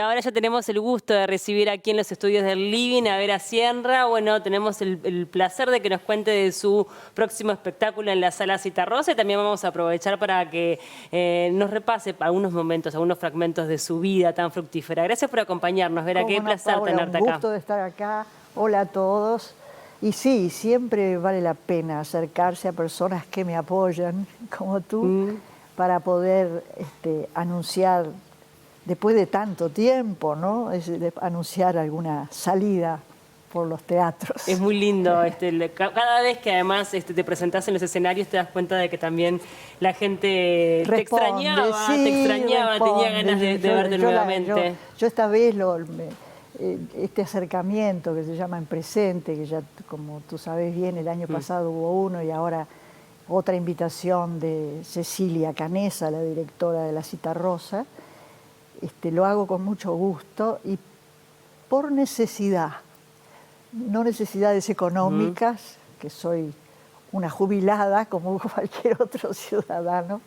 Ahora ya tenemos el gusto de recibir aquí en los estudios del Living a Vera Sierra. Bueno, tenemos el placer de que nos cuente de su próximo espectáculo en la Sala Citarrosa y también vamos a aprovechar para que nos repase algunos momentos, algunos fragmentos de su vida tan fructífera. Gracias por acompañarnos, Vera, qué placer Paula, tenerte un acá. gusto de estar acá. Hola a todos. Y sí, siempre vale la pena acercarse a personas que me apoyan, como tú, para poder anunciar, después de tanto tiempo, ¿no? Anunciar alguna salida por los teatros. Es muy lindo, cada vez que además te presentás en los escenarios te das cuenta de que también la gente Responde, te extrañaba, tenía ganas de verte nuevamente. Yo esta vez este acercamiento que se llama En Presente, que ya como tú sabes bien, el año pasado hubo uno y ahora otra invitación de Cecilia Canessa, la directora de la Citarrosa, lo hago con mucho gusto y por necesidad, no necesidades económicas, que soy una jubilada como cualquier otro ciudadano,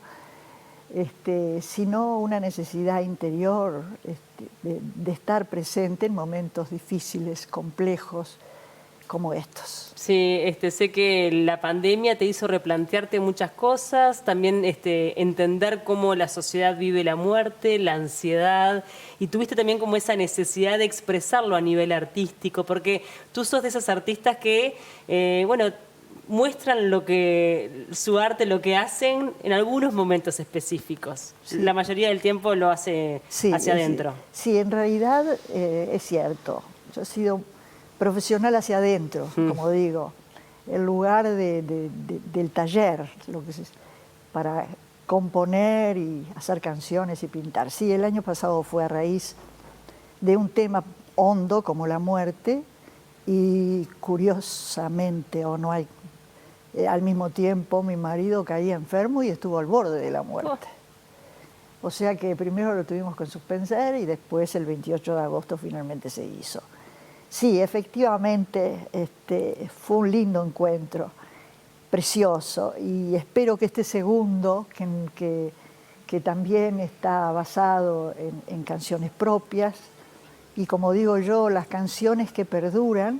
sino una necesidad interior de estar presente en momentos difíciles, complejos, como estos. Sí, sé que la pandemia te hizo replantearte muchas cosas, también entender cómo la sociedad vive la muerte, la ansiedad, y tuviste también como esa necesidad de expresarlo a nivel artístico, porque tú sos de esas artistas que, bueno, muestran su arte, lo que hacen en algunos momentos específicos. Sí. La mayoría del tiempo lo hace hacia adentro. Sí, en realidad es cierto. Yo he sido profesional hacia adentro, como digo, el lugar del taller, para componer y hacer canciones y pintar. Sí, el año pasado fue a raíz de un tema hondo como la muerte y curiosamente, o no hay, al mismo tiempo mi marido caía enfermo y estuvo al borde de la muerte. O sea que primero lo tuvimos que suspender y después el 28 de agosto finalmente se hizo. Sí, efectivamente fue un lindo encuentro, precioso, y espero que este segundo, que también está basado en canciones propias, y como digo yo, las canciones que perduran,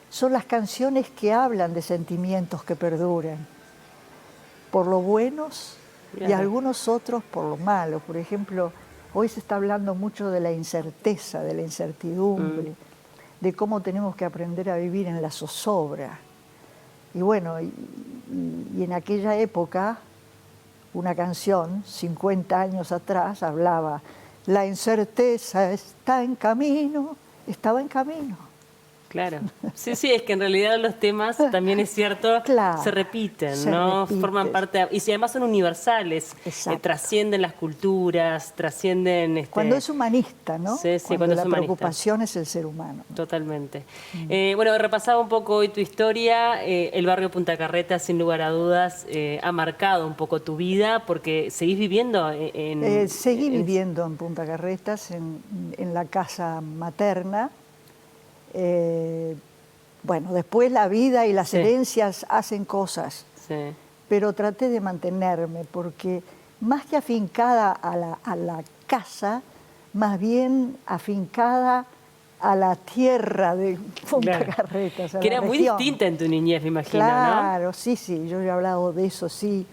son las canciones que hablan de sentimientos que perduran, por lo buenos y algunos otros por lo malo. Por ejemplo, hoy se está hablando mucho de la incerteza, de la incertidumbre, de cómo tenemos que aprender a vivir en la zozobra. Y bueno, y en aquella época, una canción, 50 años atrás, hablaba, la incerteza está en camino, estaba en camino. Claro. Sí, sí, es que en realidad los temas, también es cierto, se repiten, ¿no? Forman parte, y además son universales, trascienden las culturas, trascienden... Cuando es humanista, ¿no? Sí, sí, cuando la es humanista. Preocupación es el ser humano. Totalmente. Bueno, repasaba un poco hoy tu historia, el barrio Punta Carretas, sin lugar a dudas, ha marcado un poco tu vida, porque seguís viviendo Seguí viviendo en Punta Carretas, en la casa materna. Bueno, después la vida y las herencias hacen cosas, pero traté de mantenerme porque más que afincada a la casa, más bien afincada a la tierra de Punta Carretas. Que era muy distinta en tu niñez, me imagino, Claro, ¿no? sí, sí, yo he hablado de eso, sí.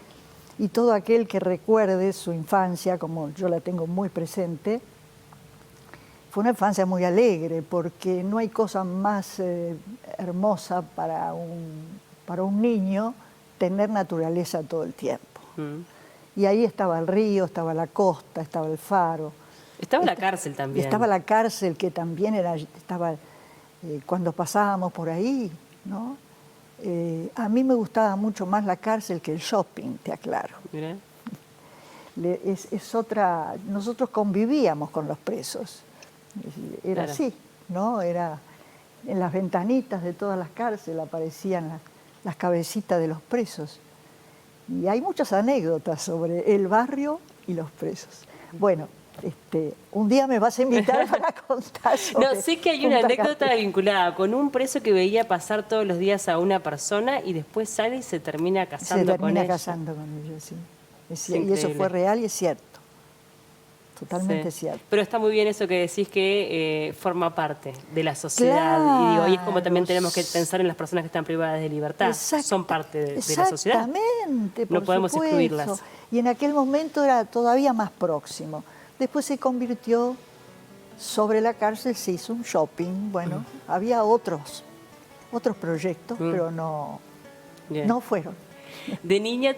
Y todo aquel que recuerde su infancia, como yo la tengo muy presente, fue una infancia muy alegre, porque no hay cosa más hermosa para un niño tener naturaleza todo el tiempo. Y ahí estaba el río, estaba la costa, estaba el faro. Estaba la cárcel también. Estaba la cárcel, que también estaba cuando pasábamos por ahí, ¿no? A mí me gustaba mucho más la cárcel que el shopping, te aclaro. Mirá. Es otra... Nosotros convivíamos con los presos. Era así, ¿no? Era en las ventanitas de todas las cárceles aparecían las cabecitas de los presos. Y hay muchas anécdotas sobre el barrio y los presos. Bueno, un día me vas a invitar para contar sobre... No, sé que hay una anécdota vinculada con un preso que veía pasar todos los días a una persona y después sale y se termina casando con ella. Se termina casando con ella, sí. Y eso fue real y es cierto. totalmente Sí. cierto. Pero está muy bien eso que decís que forma parte de la sociedad. Y es como también tenemos que pensar en las personas que están privadas de libertad. Son parte de la sociedad. Exactamente, No por podemos supuesto. excluirlas. Y en aquel momento era todavía más próximo. Después se convirtió, sobre la cárcel se hizo un shopping. Bueno, había otros proyectos, pero Bien. no fueron. De niña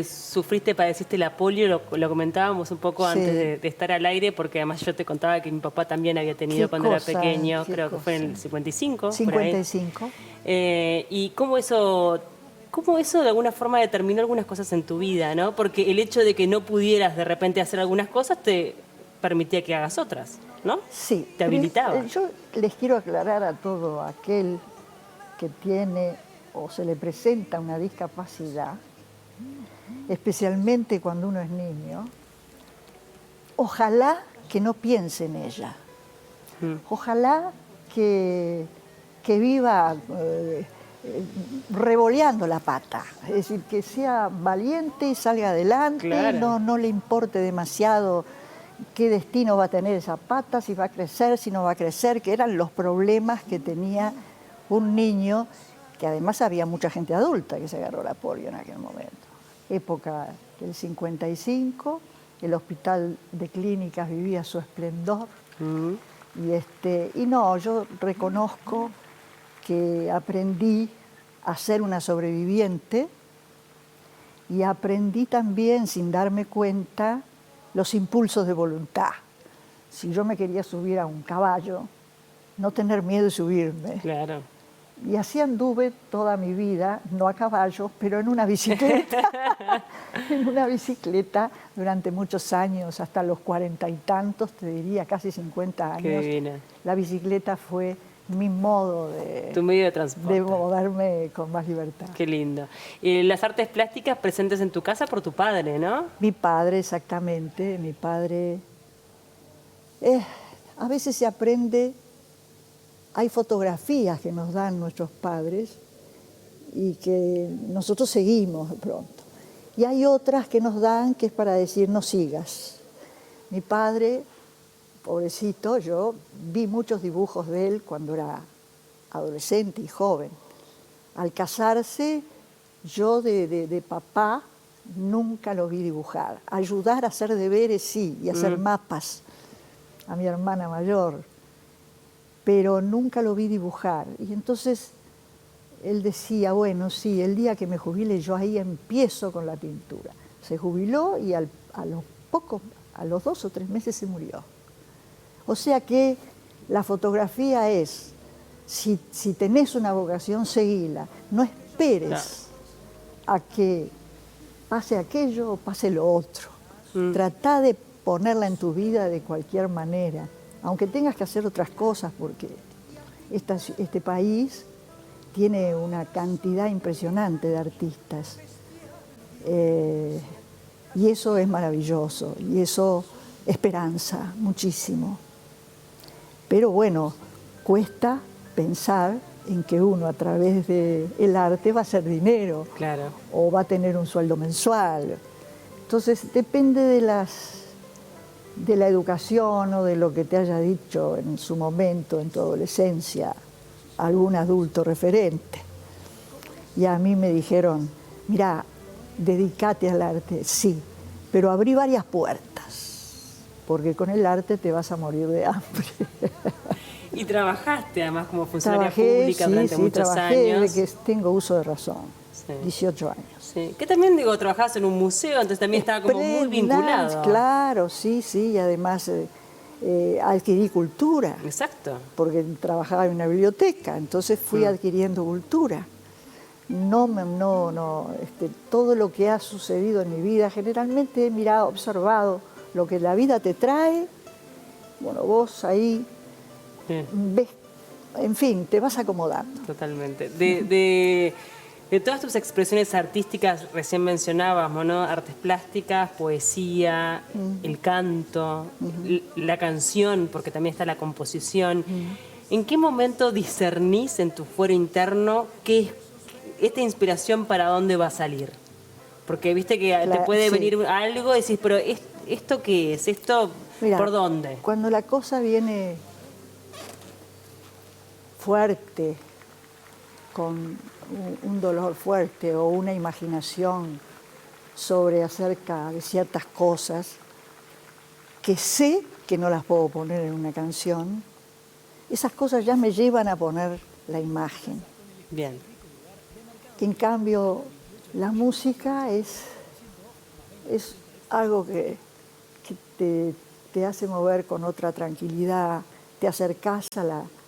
sufriste, padeciste la polio, lo comentábamos un poco Sí. antes de estar al aire, porque además yo te contaba que mi papá también había tenido Qué cuando era cosa, pequeño, qué creo que fue en el cosa. 55, por ahí. 55. Y cómo eso de alguna forma determinó algunas cosas en tu vida, ¿no? Porque el hecho de que no pudieras de repente hacer algunas cosas te permitía que hagas otras, ¿no? Sí. Te habilitaba. Yo les quiero aclarar a todo aquel que tiene o se le presenta una discapacidad, especialmente cuando uno es niño, ojalá que no piense en ella. Ojalá que viva revoleando la pata, es decir, que sea valiente y salga adelante, Claro. no le importe demasiado qué destino va a tener esa pata, si va a crecer, si no va a crecer, que eran los problemas que tenía un niño, que además había mucha gente adulta que se agarró la polio en aquel momento. Época del 55, el hospital de clínicas vivía su esplendor. Y no, yo reconozco que aprendí a ser una sobreviviente y aprendí también, sin darme cuenta, los impulsos de voluntad. Si yo me quería subir a un caballo, no tener miedo de subirme. Claro. Y así anduve toda mi vida, no a caballo, pero en una bicicleta. En una bicicleta durante muchos años, hasta los 40 y tantos, te diría, casi 50 años. Qué divina. La bicicleta fue mi modo Tu medio de transporte. de moverme con más libertad. Qué lindo. Y las artes plásticas presentes en tu casa por tu padre, ¿no? Mi padre, exactamente, mi padre. A veces se aprende, hay fotografías que nos dan nuestros padres y que nosotros seguimos de pronto. Y hay otras que nos dan que es para decir no sigas. Mi padre, pobrecito, yo vi muchos dibujos de él cuando era adolescente y joven. Al casarse, yo de papá nunca lo vi dibujar. Ayudar a hacer deberes sí, y hacer mapas a mi hermana mayor, pero nunca lo vi dibujar. Y entonces él decía, bueno, sí, el día que me jubile yo ahí empiezo con la pintura. Se jubiló y a los 2 o 3 meses se murió. O sea que la fotografía es, si tenés una vocación, seguila. No esperes a que pase aquello o pase lo otro. Trata de ponerla en tu vida de cualquier manera, aunque tengas que hacer otras cosas, porque este país tiene una cantidad impresionante de artistas. Y eso es maravilloso, y eso esperanza muchísimo. Pero bueno, cuesta pensar en que uno a través del arte va a hacer dinero, Claro. o va a tener un sueldo mensual. Entonces depende de la educación o de lo que te haya dicho en su momento, en tu adolescencia, algún adulto referente. Y a mí me dijeron, mira, dedícate al arte, sí, pero abrí varias puertas, porque con el arte te vas a morir de hambre. Y trabajaste además como funcionaria Trabajé, pública durante muchos trabajé años. desde que tengo uso de razón, Sí. 18 años. Sí. Que también, trabajabas en un museo, entonces también estaba como muy vinculado. Claro, sí, y además adquirí cultura, Exacto. porque trabajaba en una biblioteca, entonces fui adquiriendo cultura. Todo lo que ha sucedido en mi vida, generalmente he mirado, observado lo que la vida te trae. Bueno, vos ahí ves, en fin, te vas acomodando. Totalmente. De todas tus expresiones artísticas, recién mencionábamos, ¿no? Artes plásticas, poesía, el canto, la canción, porque también está la composición. ¿En qué momento discernís en tu fuero interno qué es esta inspiración, para dónde va a salir? Porque viste que te puede venir algo y decís, pero ¿esto qué es? Esto Mira, ¿Por dónde? cuando la cosa viene fuerte, con un dolor fuerte o una imaginación sobre acerca de ciertas cosas que sé que no las puedo poner en una canción, esas cosas ya me llevan a poner la imagen. Bien. Que en cambio la música es algo que te hace mover con otra tranquilidad, te acercás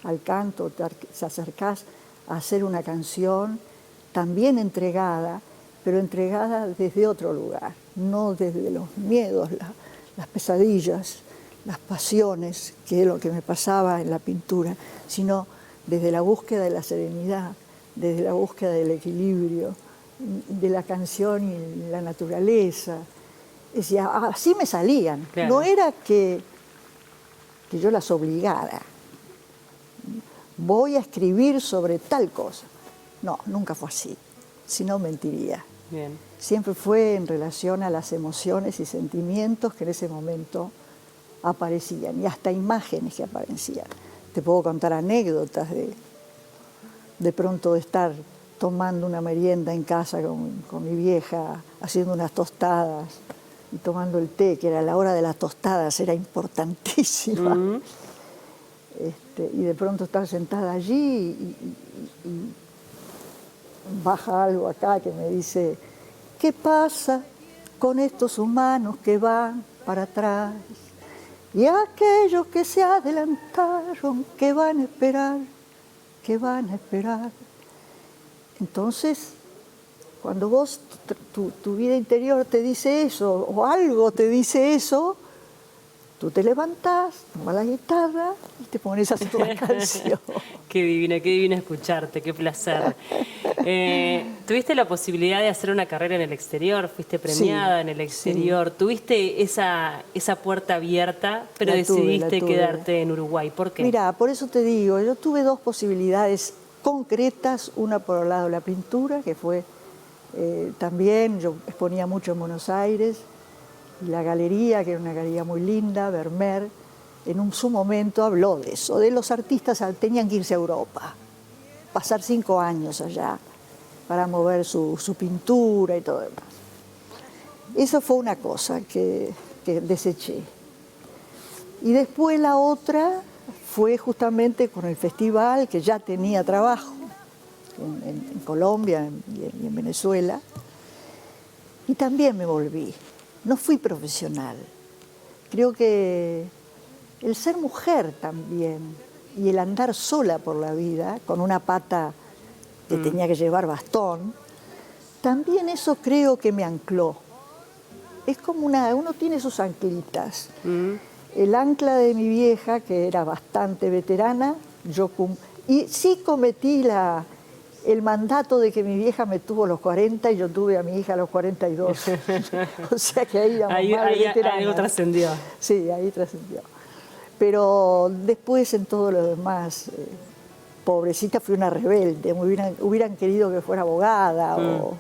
al canto, te acercás a hacer una canción también entregada, pero entregada desde otro lugar, no desde los miedos, las pesadillas, las pasiones, que es lo que me pasaba en la pintura, sino desde la búsqueda de la serenidad, desde la búsqueda del equilibrio, de la canción y la naturaleza. Decía, así me salían. Claro. No era que yo las obligara. Voy a escribir sobre tal cosa. No, nunca fue así. Si no, mentiría. Bien. Siempre fue en relación a las emociones y sentimientos que en ese momento aparecían, y hasta imágenes que aparecían. Te puedo contar anécdotas de pronto de estar tomando una merienda en casa con mi vieja, haciendo unas tostadas y tomando el té, que era la hora de las tostadas, era importantísima. Y de pronto estar sentada allí y baja algo acá que me dice, ¿qué pasa con estos humanos que van para atrás? Y aquellos que se adelantaron, ¿qué van a esperar? ¿Qué van a esperar? Entonces, cuando vos, tu vida interior te dice eso, o algo te dice eso, tú te levantás, tomas la guitarra y te pones a hacer una canción. Qué divino escucharte, qué placer. ¿Tuviste la posibilidad de hacer una carrera en el exterior? ¿Fuiste premiada Sí, en el exterior? ¿Tuviste esa puerta abierta, pero La tuve, decidiste la tuve. quedarte en Uruguay? ¿Por qué? Mira, por eso te digo, yo tuve dos posibilidades concretas, una por el lado de la pintura, que fue también, yo exponía mucho en Buenos Aires, y la galería, que era una galería muy linda, Vermeer, su momento habló de eso, de los artistas tenían que irse a Europa, pasar 5 años allá para mover su pintura y todo demás. Eso fue una cosa que deseché. Y después la otra fue justamente con el festival, que ya tenía trabajo en Colombia y en Venezuela, y también me volví. No fui profesional. Creo que el ser mujer también y el andar sola por la vida, con una pata que tenía que llevar bastón, también eso creo que me ancló. Es como uno tiene sus anclitas. El ancla de mi vieja, que era bastante veterana, y sí cometí el mandato de que mi vieja me tuvo a los 40 y yo tuve a mi hija a los 42. O sea que ahí éramos más veteranas. Algo trascendió. Sí, ahí trascendió. Pero después en todo lo demás, pobrecita, fui una rebelde. Hubieran querido que fuera abogada o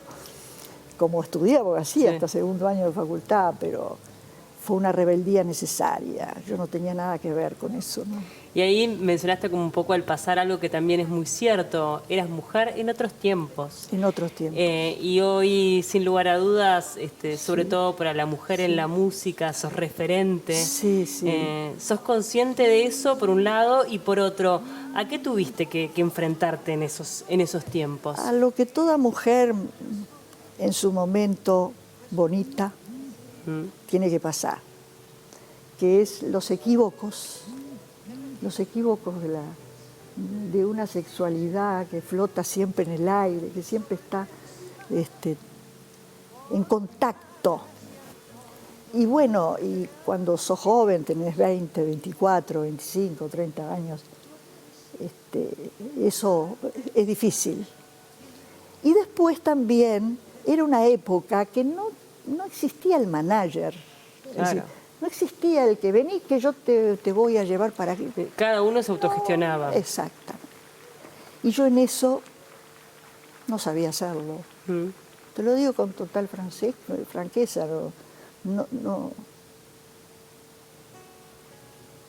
como estudié abogacía hasta segundo año de facultad, pero fue una rebeldía necesaria. Yo no tenía nada que ver con eso, ¿no? Y ahí mencionaste como un poco al pasar algo que también es muy cierto. Eras mujer en otros tiempos. En otros tiempos. Y hoy, sin lugar a dudas, sobre todo para la mujer en la música, sos referente. Sí, sí. ¿Sos consciente de eso, por un lado? Y por otro, ¿a qué tuviste que enfrentarte en esos tiempos? A lo que toda mujer en su momento bonita tiene que pasar, que es los equívocos de una sexualidad que flota siempre en el aire, que siempre está en contacto. Y bueno, y cuando sos joven, tenés 20, 24, 25, 30 años, eso es difícil. Y después también era una época que no existía el manager. Claro. Es decir, no existía el que vení, que yo te voy a llevar para aquí. Cada uno se autogestionaba. No, exactamente. Y yo en eso no sabía hacerlo. Te lo digo con total franqueza.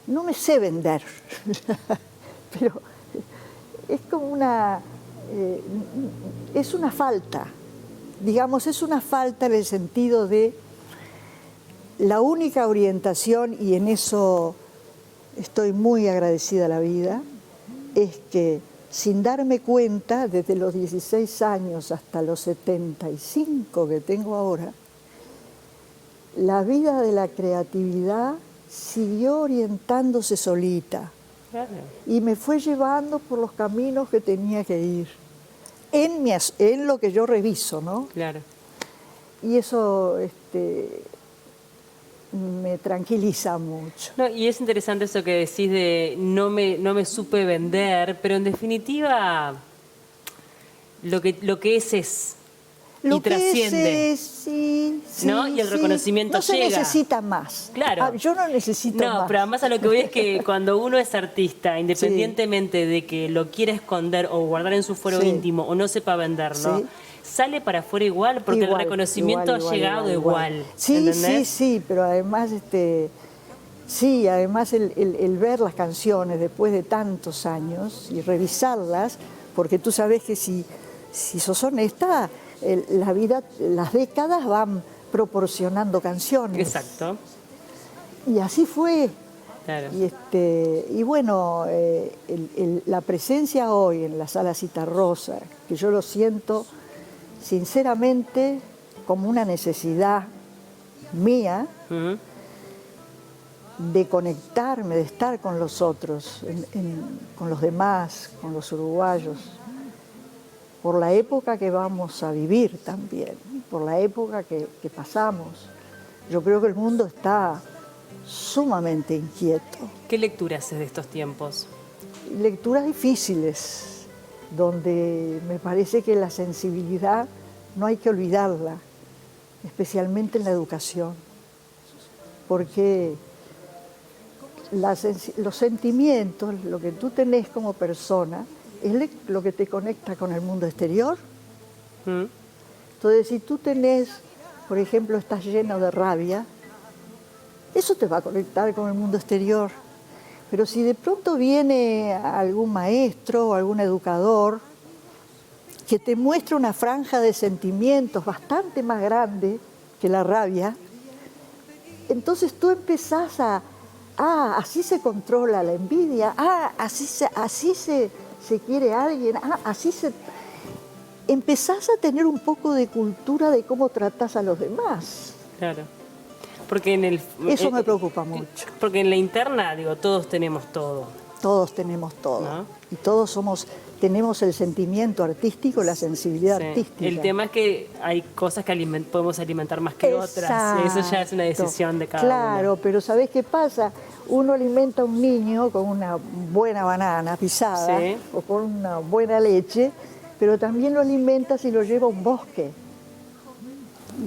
no me sé vender, pero es como es una falta, digamos, es una falta en el sentido de la única orientación, y en eso estoy muy agradecida a la vida, es que sin darme cuenta, desde los 16 años hasta los 75 que tengo ahora, la vida de la creatividad siguió orientándose solita. Claro. Y me fue llevando por los caminos que tenía que ir, en lo que yo reviso, ¿no? Claro. Y eso me tranquiliza mucho. No, y es interesante eso que decís de no me supe vender, pero en definitiva lo que es. Lo Y que trasciende. sí, ¿No? Y el reconocimiento no se llega. necesita más. Claro. Yo no necesito más. No, pero además a lo que voy es que cuando uno es artista, independientemente de que lo quiera esconder o guardar en su fuero íntimo o no sepa venderlo, sale para afuera igual porque el reconocimiento ha llegado igual. Sí, ¿entendés? sí, pero además además el ver las canciones después de tantos años y revisarlas, porque tú sabes que si sos honesta, la vida, las décadas van proporcionando canciones. Exacto. Y así fue. Claro. Y bueno, la presencia hoy en la Sala Citarrosa, que yo lo siento sinceramente como una necesidad mía de conectarme, de estar con los otros, con los demás, con los uruguayos, por la época que vamos a vivir también, por la época que pasamos. Yo creo que el mundo está sumamente inquieto. ¿Qué lectura haces de estos tiempos? Lecturas difíciles, donde me parece que la sensibilidad no hay que olvidarla, especialmente en la educación, porque los sentimientos, lo que tú tenés como persona, es lo que te conecta con el mundo exterior. Entonces, si tú tenés, por ejemplo, estás lleno de rabia, eso te va a conectar con el mundo exterior. Pero si de pronto viene algún maestro o algún educador que te muestra una franja de sentimientos bastante más grande que la rabia, entonces tú empezás así se controla la envidia, así se quiere a alguien, empezás a tener un poco de cultura de cómo tratás a los demás. Claro. Porque eso me preocupa mucho. Porque en la interna, digo, todos tenemos todo. Todos tenemos todo. ¿No? Y todos tenemos el sentimiento artístico, la sensibilidad artística. El tema es que hay cosas que podemos alimentar más que otras. Eso ya es una decisión de cada uno. Claro, pero ¿sabés qué pasa? Uno alimenta a un niño con una buena banana pisada o con una buena leche, pero también lo alimenta si lo lleva a un bosque.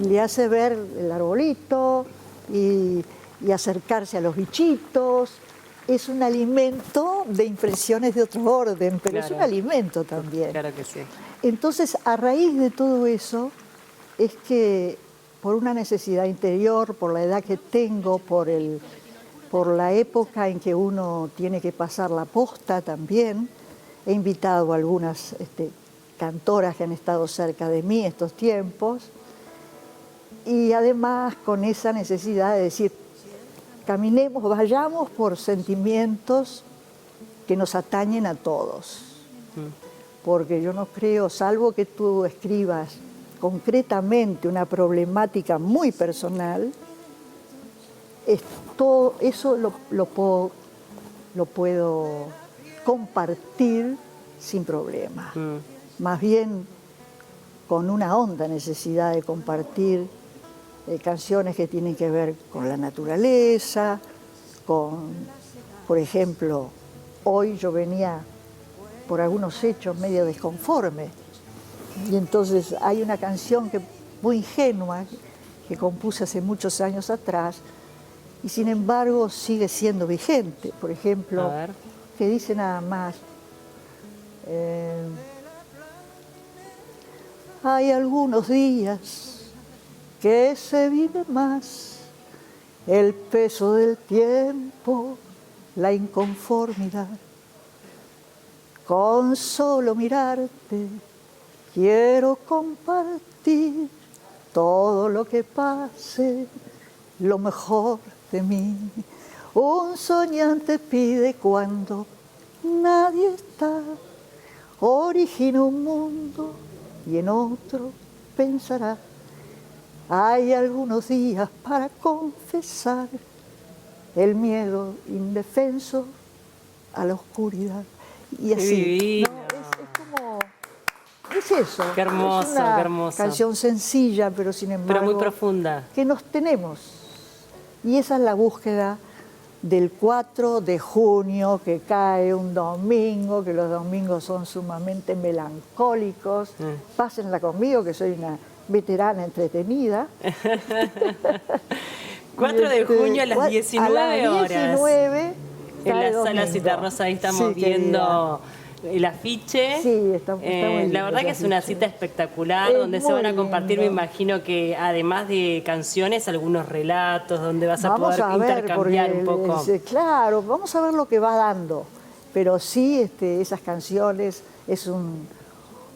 Y le hace ver el arbolito y acercarse a los bichitos. Es un alimento de impresiones de otro orden, pero es un alimento también. Claro que sí. Entonces, a raíz de todo eso, es que por una necesidad interior, por la edad que tengo, por la época en que uno tiene que pasar la posta también, he invitado a algunas cantoras que han estado cerca de mí estos tiempos, y además con esa necesidad de decir, caminemos, vayamos por sentimientos que nos atañen a todos. Porque yo no creo, salvo que tú escribas concretamente una problemática muy personal, todo eso lo puedo compartir sin problema. Más bien con una honda necesidad de compartir canciones que tienen que ver con la naturaleza, por ejemplo, hoy yo venía por algunos hechos medio desconforme, y entonces hay una canción muy ingenua que compuse hace muchos años atrás y sin embargo sigue siendo vigente. Por ejemplo, que dice nada más, hay algunos días que se vive más el peso del tiempo la inconformidad. Con solo mirarte quiero compartir todo lo que pase, lo mejor de mí. Un soñante pide cuando nadie está, origina un mundo y en otro pensará. Hay algunos días para confesar el miedo indefenso a la oscuridad. Y así. Divino. ¿No? Es como... Es eso. Qué hermoso, es una qué hermoso. canción sencilla, pero sin embargo... Pero muy profunda. Que nos tenemos. Y esa es la búsqueda del 4 de junio, que cae un domingo, que los domingos son sumamente melancólicos. Pásenla conmigo, que soy una veterana entretenida. 4 de junio a las 19 horas. 19 en la domingo. sala Citarrosa, ahí estamos Sí, viendo el afiche. Sí, está muy lindo la verdad que el es una afiche. cita espectacular, Es donde se muy van a compartir, me lindo. imagino que además de canciones, algunos relatos, donde vas a Vamos poder a ver, intercambiar un porque, poco. claro, vamos a ver lo que va dando. Pero sí, esas canciones,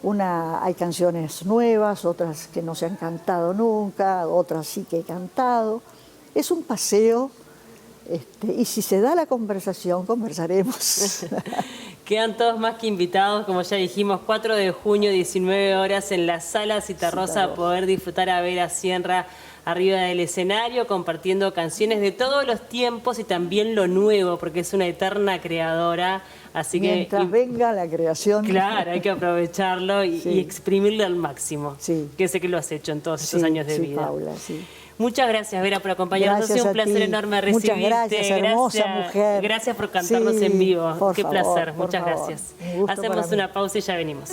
hay canciones nuevas, otras que no se han cantado nunca, otras sí que he cantado. Es un paseo, y si se da la conversación, conversaremos. Quedan todos más que invitados, como ya dijimos, 4 de junio, 19 horas, en la sala Citarrosa, a poder disfrutar a Vera Sierra arriba del escenario, compartiendo canciones de todos los tiempos y también lo nuevo, porque es una eterna creadora. Así Mientras venga la creación. Claro, hay que aprovecharlo y exprimirlo al máximo. Sí. Que sé que lo has hecho en todos estos años de vida. Paula, sí. Muchas gracias, Vera, por acompañarnos. Ha Gracias sido un a placer ti. enorme recibirte. Muchas gracias, hermosa mujer. Gracias por cantarnos Sí, en vivo. por Qué favor, placer. por Muchas favor. gracias. Un gusto Hacemos para mí. una pausa y ya venimos.